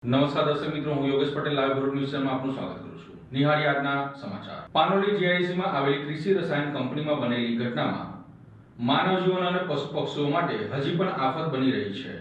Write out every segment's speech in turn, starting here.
નમસ્કાર દર્શક મિત્રો, હું યોગેશ પટેલ લાઈવ ભરૂચ ન્યૂઝ ચેનલમાં આપનું સ્વાગત કરું છું. નિહાળી આજના સમાચાર. પાનોલી જીઆઈડીસીમાં આવેલી કૃષિ રસાયણ કંપનીમાં બનેલી ઘટનામાં માનવ જીવન અને પશુ પક્ષીઓ માટે હજી પણ આફત બની રહી છે.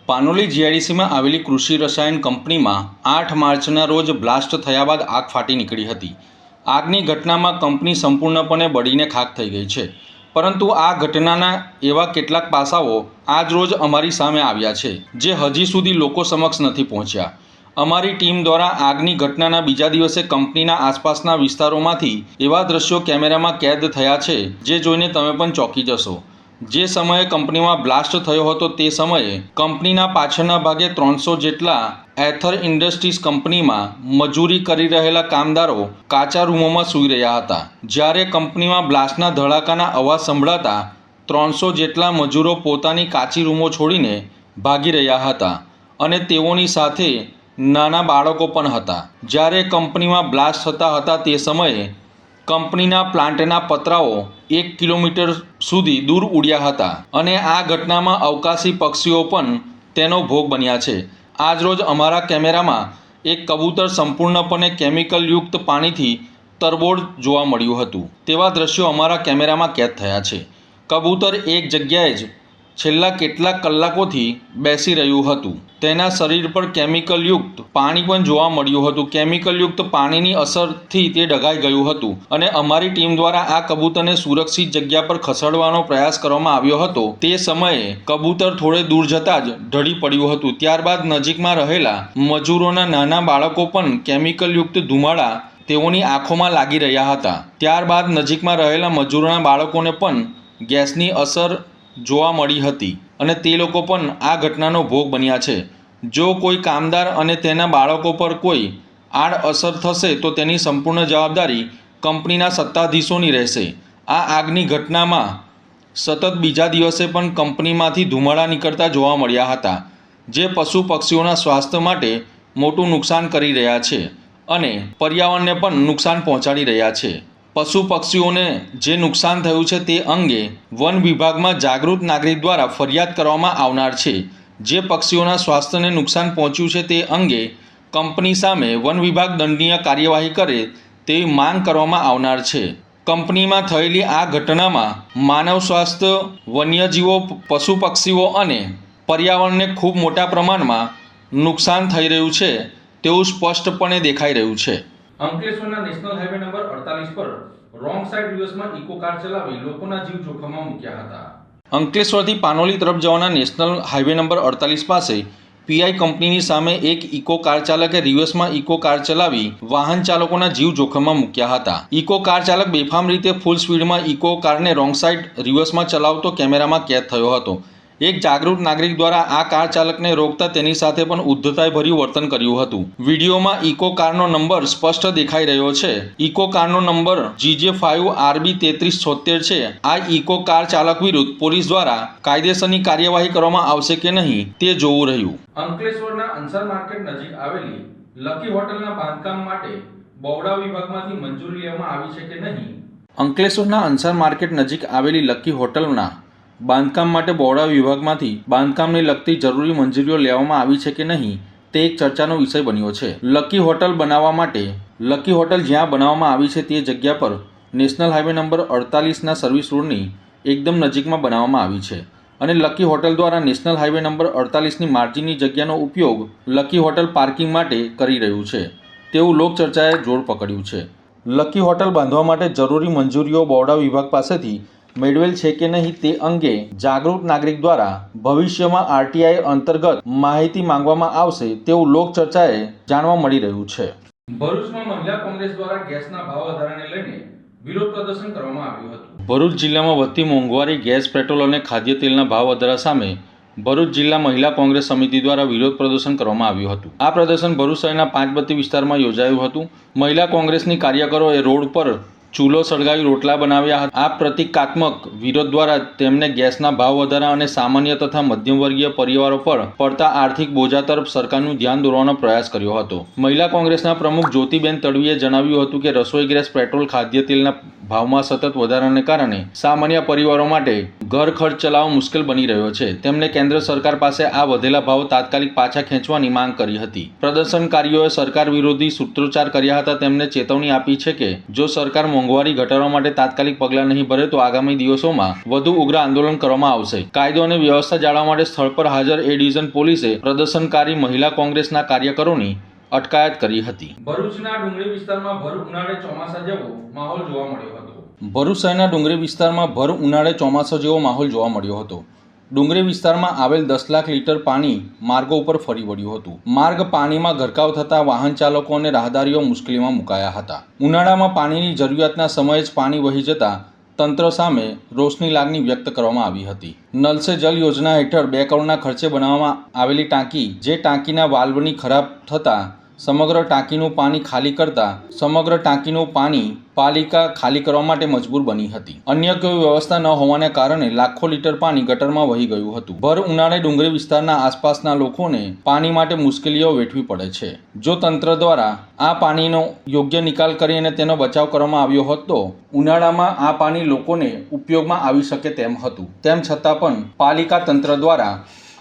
પાનોલી જીઆઈડીસીમાં આવેલી કૃષિ રસાયણ કંપનીમાં 8 માર્ચના રોજ બ્લાસ્ટ થયા બાદ આગ ફાટી નીકળી હતી. આગની ઘટનામાં કંપની સંપૂર્ણપણે બળીને ખાખ થઈ ગઈ છે. પરંતુ આ ઘટનાના એવા કેટલાક પાસાઓ આજ રોજ અમારી સામે આવ્યા છે જે હજી સુધી લોકો સમક્ષ નથી પહોંચ્યા. અમારી ટીમ દ્વારા આગની ઘટનાના બીજા દિવસે કંપનીના આસપાસના વિસ્તારોમાંથી એવા દ્રશ્યો કેમેરામાં કેદ થયા છે જે જોઈને તમે પણ ચોંકી જશો. જે સમયે કંપનીમાં બ્લાસ્ટ થયો હતો તે સમયે કંપનીના પાછળના ભાગે 300 જેટલા એથર ઇન્ડસ્ટ્રીઝ કંપનીમાં મજૂરી કરી રહેલા કામદારો કાચા રૂમોમાં સૂઈ રહ્યા હતા. જ્યારે કંપનીમાં બ્લાસ્ટના ધડાકાના અવાજ સંભળાતા 300 જેટલા મજૂરો પોતાની કાચી રૂમો છોડીને ભાગી રહ્યા હતા અને તેઓની સાથે નાના બાળકો પણ હતા. જ્યારે કંપનીમાં બ્લાસ્ટ થતા હતા તે સમયે કંપનીના પ્લાન્ટના પતરાઓ 1 કિલોમીટર સુધી દૂર ઉડ્યા હતા અને આ ઘટનામાં અવકાશી પક્ષીઓ પણ તેનો ભોગ બન્યા છે. આજરોજ અમારા કેમેરામાં એક કબૂતર સંપૂર્ણપણે કેમિકલયુક્ત પાણીથી તરબોળ જોવા મળ્યું હતું. તેવા દ્રશ્યો અમારા કેમેરામાં કેદ થયા છે. કબૂતર એક જગ્યાએ જ છેલ્લા કેટલાક કલાકોથી બેસી રહ્યું હતું. તેના શરીર પર કેમિકલયુક્ત પાણી પણ જોવા મળ્યું હતું. કેમિકલયુક્ત પાણીની અસરથી તે ડઘાઈ ગયું હતું અને અમારી ટીમ દ્વારા આ કબૂતરને સુરક્ષિત જગ્યા પર ખસેડવાનો પ્રયાસ કરવામાં આવ્યો હતો. તે સમયે કબૂતર થોડે દૂર જતાં જ ઢળી પડ્યું હતું. ત્યારબાદ નજીકમાં રહેલા મજૂરોના નાના બાળકો પણ કેમિકલયુક્ત ધુમાડા તેઓની આંખોમાં લાગી રહ્યા હતા. ત્યારબાદ નજીકમાં રહેલા મજૂરોના બાળકોને પણ ગેસની અસર જોવા મળી હતી અને તે લોકો પણ આ ઘટનાનો ભોગ બન્યા છે. જો કોઈ કામદાર અને તેના બાળકો પર કોઈ આડઅસર થશે તો તેની સંપૂર્ણ જવાબદારી કંપનીના સત્તાધીશોની રહેશે. આ આગની ઘટનામાં સતત બીજા દિવસે પણ કંપનીમાંથી ધુમાડા નીકળતા જોવા મળ્યા હતા જે પશુ પક્ષીઓના સ્વાસ્થ્ય માટે મોટું નુકસાન કરી રહ્યા છે અને પર્યાવરણને પણ નુકસાન પહોંચાડી રહ્યા છે. પશુ પક્ષીઓને જે નુકસાન થયું છે તે અંગે વન વિભાગમાં જાગૃત નાગરિક દ્વારા ફરિયાદ કરવામાં આવનાર છે. જે પક્ષીઓના સ્વાસ્થ્યને નુકસાન પહોંચ્યું છે તે અંગે કંપની સામે વન વિભાગ દંડનીય કાર્યવાહી કરે તેવી માંગ કરવામાં આવનાર છે. કંપનીમાં થયેલી આ ઘટનામાં માનવ સ્વાસ્થ્ય, વન્યજીવો, પશુ પક્ષીઓ અને પર્યાવરણને ખૂબ મોટા પ્રમાણમાં નુકસાન થઈ રહ્યું છે તેવું સ્પષ્ટપણે દેખાઈ રહ્યું છે. અંકલેશ્વરના નેશનલ હાઈવે નંબર 48 પર રોંગ સાઈડ રિવર્સમાં ઇકો કાર ચલાવી લોકોના જીવ જોખમમાં મૂક્યા હતા. અંકલેશ્વરથી પાનોલી તરફ જવાના નેશનલ હાઈવે નંબર 48 પાસે પીઆઈ કંપનીની સામે એક ઇકો કાર ચાલકે રિવર્સમાં ઇકો કાર ચલાવી વાહન ચાલકોના જીવ જોખમમાં મૂક્યા હતા. ઇકો કાર ચાલક બેફામ રીતે ફૂલ સ્પીડમાં ઇકો કારને રોંગ સાઈડ રિવર્સમાં ચલાવતો કેમેરામાં કેદ થયો હતો. એક જાગૃત નાગરિક દ્વારા આ કાર ચાલકને રોકતા તેની સાથે પણ ઉદ્ધતાઈભર્યું વર્તન કર્યું હતું. વિડીયોમાં ઇકો કારનો નંબર સ્પષ્ટ દેખાઈ રહ્યો છે. ઇકો કારનો નંબર GJ5RB3376 છે. આ ઇકો કાર ચાલક વિરુદ્ધ પોલીસ દ્વારા કાયદેસરની કાર્યવાહી કરવામાં આવશે કે નહીં તે જોવું રહ્યું. અંકલેશ્વરના અંસાર માર્કેટ નજીક આવેલી લકી હોટલના બાંધકામ માટે બવડા વિભાગમાંથી મંજૂરી લેવામાં આવી છે કે નહીં. અંકલેશ્વરના અંસાર માર્કેટ નજીક આવેલી લકી હોટલના બાંધકામ માટે બહોળા વિભાગમાંથી બાંધકામને લગતી જરૂરી મંજૂરીઓ લેવામાં આવી છે કે નહીં તે એક ચર્ચાનો વિષય બન્યો છે. લકી હોટલ બનાવવા માટે લકી હોટલ જ્યાં બનાવવામાં આવી છે તે જગ્યા પર નેશનલ હાઈવે નંબર 48ના સર્વિસ રોડની એકદમ નજીકમાં બનાવવામાં આવી છે અને લકી હોટલ દ્વારા નેશનલ હાઈવે નંબર 48ની માર્જિનની જગ્યાનો ઉપયોગ લકી હોટલ પાર્કિંગ માટે કરી રહ્યું છે તેવું લોકચર્ચાએ જોર પકડ્યું છે. લકી હોટલ બાંધવા માટે જરૂરી મંજૂરીઓ બહોળા વિભાગ પાસેથી મેળવેલ છે કે નહીં તે અંગે જાગૃત નાગરિક દ્વારા ભવિષ્યમાં આરટીઆઈ અંતર્ગત માહિતી માંગવામાં આવશે તેવું લોકચર્ચાએ જાણવા મળી રહ્યું છે. ભરૂચમાં મહિલા કોંગ્રેસ દ્વારા ગેસના ભાવ વધારાને લઈને વિરોધ પ્રદર્શન કરવામાં આવ્યું હતું. ભરૂચ જિલ્લામાં વધતી મોંઘવારી, ગેસ, પેટ્રોલ અને ખાદ્ય તેલના ભાવ વધારા સામે ભરૂચ જિલ્લા મહિલા કોંગ્રેસ સમિતિ દ્વારા વિરોધ પ્રદર્શન કરવામાં આવ્યું હતું. આ પ્રદર્શન ભરૂચ શહેરના 5 બત્તી વિસ્તારમાં યોજાયું હતું. મહિલા કોંગ્રેસની કાર્યકરોએ રોડ પર ચૂલો સળગાવી રોટલા બનાવ્યા હતા. આ પ્રતિકાત્મક વિરોધ દ્વારા તેમને ગેસના ભાવ વધારા અને સામાન્ય તથા મધ્યમવર્ગીય પરિવારો પર પડતા આર્થિક બોજા તરફ સરકારનું ધ્યાન દોરવાનો પ્રયાસ કર્યો હતો. મહિલા કોંગ્રેસના પ્રમુખ જ્યોતિબેન તડવીએ જણાવ્યું હતું કે રસોઈ ગેસ, પેટ્રોલ, ખાદ્ય તેલના ભાવમાં સતત વધારાને કારણે સામાન્ય પરિવારો માટે ઘર ખર્ચ ચલાવવો મુશ્કેલ બની રહ્યો છે. તેમણે કેન્દ્ર સરકાર પાસે આ વધેલા ભાવ તાત્કાલિક પાછા ખેંચવાની માંગ કરી હતી. પ્રદર્શનકારીઓએ સરકાર વિરોધી સૂત્રોચ્ચાર કર્યા હતા. તેમણે ચેતવણી આપી છે કે જો સરકાર મોંઘવારી ઘટાડવા માટે તાત્કાલિક પગલાં નહીં ભરે તો આગામી દિવસોમાં વધુ ઉગ્ર આંદોલન કરવામાં આવશે. કાયદો અને વ્યવસ્થા જાળવવા માટે સ્થળ પર હાજર એ ડિવિઝન પોલીસે પ્રદર્શનકારી મહિલા કોંગ્રેસના કાર્યકરોની અટકાયત કરી હતી. ભરૂચના ડુંગરી વિસ્તારમાં ભર ઉનાળે ચોમાસા જેવો માહોલ જોવા મળ્યો હતો. ભરૂચ શહેરના ડુંગરી વિસ્તારમાં ભર ઉનાળે ચોમાસા જેવો માહોલ જોવા મળ્યો હતો. ડુંગરી વિસ્તારમાં આવેલ 10 લાખ લીટર પાણી માર્ગો ઉપર ફરી વળ્યું હતું. માર્ગ પાણીમાં ગરકાવ થતાં વાહન ચાલકો અને રાહદારીઓ મુશ્કેલીમાં મુકાયા હતા. ઉનાળામાં પાણીની જરૂરિયાતના સમયે જ પાણી વહી જતા તંત્ર સામે રોષની લાગણી વ્યક્ત કરવામાં આવી હતી. નલ સે જલ યોજના હેઠળ 2 કરોડના ખર્ચે બનાવવામાં આવેલી ટાંકી જે ટાંકીના વાલ્વની ખરાબ થતાં સમગ્ર ટાંકીનું પાણી ખાલી કરતા સમગ્ર ટાંકીનું પાણી પાલિકા ખાલી કરવા માટે મજબૂર બની હતી. અન્ય કોઈ વ્યવસ્થા ન હોવાને કારણે લાખો લીટર પાણી ગટરમાં વહી ગયું હતું. ભર ઉનાળે ડુંગરી વિસ્તારના આસપાસના લોકોને પાણી માટે મુશ્કેલીઓ વેઠવી પડે છે. જો તંત્ર દ્વારા આ પાણીનો યોગ્ય નિકાલ કરી અને તેનો બચાવ કરવામાં આવ્યો હોત તો ઉનાળામાં આ પાણી લોકોને ઉપયોગમાં આવી શકે તેમ હતું. તેમ છતાં પણ પાલિકા તંત્ર દ્વારા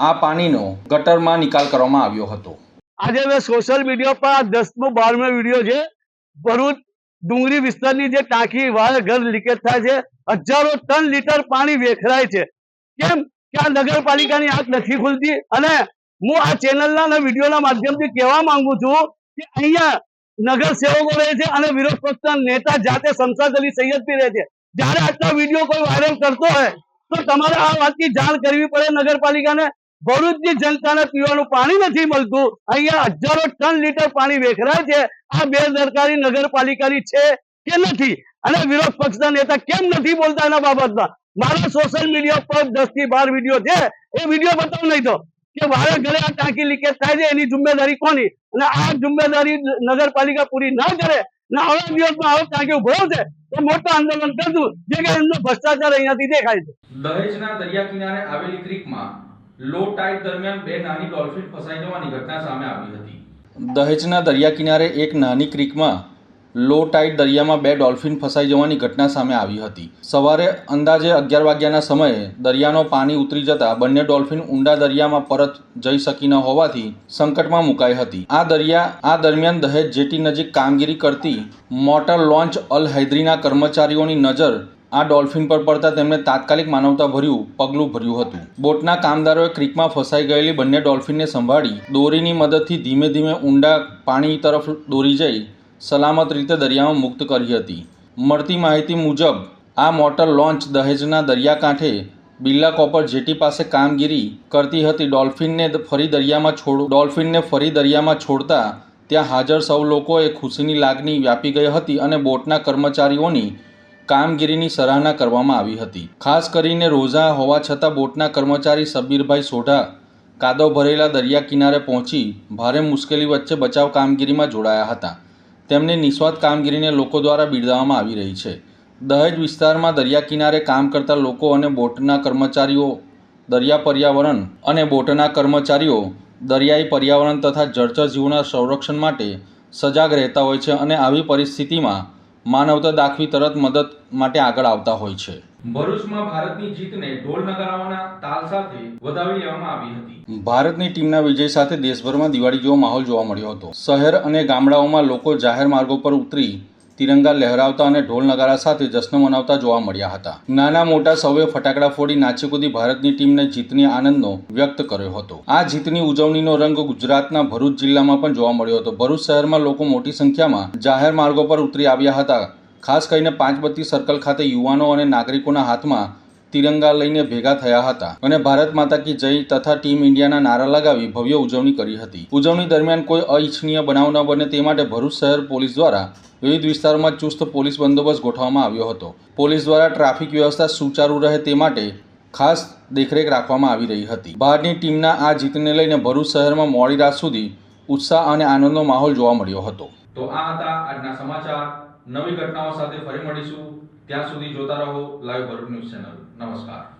આ પાણીનો ગટરમાં નિકાલ કરવામાં આવ્યો હતો. આજે મેં સોશિયલ મીડિયા પર આ 10મો 12મો વિડીયો છે. ભરૂચ ડુંગરી વિસ્તારની જે ટાંકી વારે ઘર લીકેજ થાય છે, હજારો ટન લીટર પાણી વેખરાય છે. કેમ કે આ નગરપાલિકાની આંખ નથી ખુલતી. અને હું આ ચેનલના અને વિડીયોના માધ્યમથી કહેવા માંગુ છું કે અહીંયા નગર સેવકો રહે છે અને વિરોધ પક્ષના નેતા જાતે શમશાદ અલી સૈયદથી રહે છે. જ્યારે આટલા વિડીયો કોઈ વાયરલ કરતો હોય તો તમારે આ વાતની જાણ કરવી પડે નગરપાલિકાને. ભરૂચની જનતાને પીવાનું પાણી નથી મળતું. અહીંયા હજારો ટન લીટર પાણી વેખરાય છે. આ બેદરકારી નગરપાલિકાની છે કે નથી? અને વિરોધ પક્ષના નેતા કેમ નથી બોલતા એના બાબતમાં? મારા સોશિયલ મીડિયા પર 10 થી 12 વિડીયો છે. એ વિડીયો બતાવ નહીં તો કે વારે ઘરે આ ટાંકી લીકેજ થાય છે, એની જિમ્મેદારી કોની? અને આ જિમ્મેદારી નગરપાલિકા પૂરી ના કરે ને આવા દિવસમાં આવો ટાંકી ઉભો છે તો મોટું આંદોલન કરશું. જે કે એમનો ભ્રષ્ટાચાર અહીંયાથી દેખાય છે. દહેજના દરિયા કિનારે આવેલી ક્રીકમાં લો ટાઇડ દરમિયાન 2 નાની ડોલ્ફિન ફસાઈ જવાની ઘટના સામે આવી હતી. દહેજના દરિયા કિનારે એક નાની ક્રીકમાં લો ટાઇડ દરિયામાં 2 ડોલ્ફિન ફસાઈ જવાની ઘટના સામે આવી હતી. સવારે અંદાજે 11 વાગ્યાના સમયે દરિયાનો પાણી ઉતરી જતા બંને ડોલ્ફિન ઊંડા દરિયામાં પરત જઈ શકી ન હોવાથી સંકટમાં મુકાઈ હતી. આ દરમિયાન દહેજ જેટી નજીક કામગીરી કરતી મોટર લોન્ચ અલ હૈદરીના કર્મચારીઓની નજર આ ડોલ્ફિન પર પડતા તેમણે તાત્કાલિક માનવતાભર્યું પગલું ભર્યું હતું. બોટના કામદારોએ ક્રીકમાં ફસાઈ ગયેલી બંને ડોલ્ફિનને સંભાળી દોરીની મદદથી ધીમે ધીમે ઊંડા પાણી તરફ દોરી જઈ સલામત રીતે દરિયામાં મુક્ત કરી હતી. મળતી માહિતી મુજબ આ મોટર લોન્ચ દહેજના દરિયાકાંઠે બિરલા કોપર જેટી પાસે કામગીરી કરતી હતી. ડોલ્ફિનને ફરી દરિયામાં છોડતા ત્યાં હાજર સૌ લોકોએ ખુશીની લાગણી વ્યાપી ગઈ હતી અને બોટના કર્મચારીઓની કામગીરીની સરાહના કરવામાં આવી હતી. ખાસ કરીને રોજા હોવા છતાં બોટના કર્મચારી સબીરભાઈ સોઢા કાદવ ભરેલા દરિયા કિનારે પહોંચી ભારે મુશ્કેલી વચ્ચે બચાવ કામગીરીમાં જોડાયા હતા. તેમની નિસ્વાર્થ કામગીરીને લોકો દ્વારા બિરદાવવામાં આવી રહી છે. દહેજ વિસ્તારમાં દરિયા કિનારે કામ કરતા લોકો અને બોટના કર્મચારીઓ દરિયાઈ પર્યાવરણ તથા જળચર જીવોના સંરક્ષણ માટે સજાગ રહેતા હોય છે અને આવી પરિસ્થિતિમાં માનવતા દાખવી તરત મદદ માટે આગળ આવતા હોય છે. ભરૂચમાં ભારતની જીતને ઢોલ નગારાઓના તાલ સાથે વધાવી લેવામાં આવી હતી. ભારતની ટીમના વિજય સાથે દેશભરમાં દિવાળી જેવો માહોલ જોવા મળ્યો હતો. શહેર અને ગામડાઓમાં લોકો જાહેર માર્ગો પર ઉતરી તિરંગા લહેરાવતા અને ઢોલ નગારા સાથે જશ્ન મનાવતા જોવા મળ્યા હતા. નાના મોટા સૌએ ફટાકડા ફોડી નાચી કૂદી ભારતની ટીમને જીતની આનંદનો વ્યક્ત કર્યો હતો. આ જીતની ઉજવણીનો રંગ ગુજરાતના ભરૂચ જિલ્લામાં પણ જોવા મળ્યો હતો. ભરૂચ શહેરમાં લોકો મોટી સંખ્યામાં જાહેર માર્ગો પર ઉતરી આવ્યા હતા. ખાસ કરીને પાંચબત્તી સર્કલ ખાતે યુવાનો અને નાગરિકોના હાથમાં તિરંગા લઈને ભેગા થયા હતા અને ભારત માતા કી જય તથા ટીમ ઇન્ડિયાના નારા લગાવી ભવ્ય ઉજવણી કરી હતી. ઉજવણી દરમિયાન કોઈ અનિચ્છનીય બનાવ ન બને તે માટે ભરૂચ શહેર પોલીસ દ્વારા વિવિધ વિસ્તારોમાં ચુસ્ત પોલીસ બંદોબસ્ત ગોઠવવામાં આવ્યો હતો. પોલીસ દ્વારા ટ્રાફિક વ્યવસ્થા સુચારુ રહે તે માટે ખાસ દેખરેખ રાખવામાં આવી રહી હતી. ભારતની ટીમના આ જીતને લઈને ભરૂચ શહેરમાં મોડી રાત સુધી ઉત્સાહ અને આનંદનો માહોલ જોવા મળ્યો હતો. તો આ હતા આજના સમાચાર. નવી ઘટનાઓ સાથે ફરી મળીશું. ત્યાં સુધી જોતા રહો લાઈવ ભરૂચ ન્યૂઝ ચેનલ. નમસ્કાર.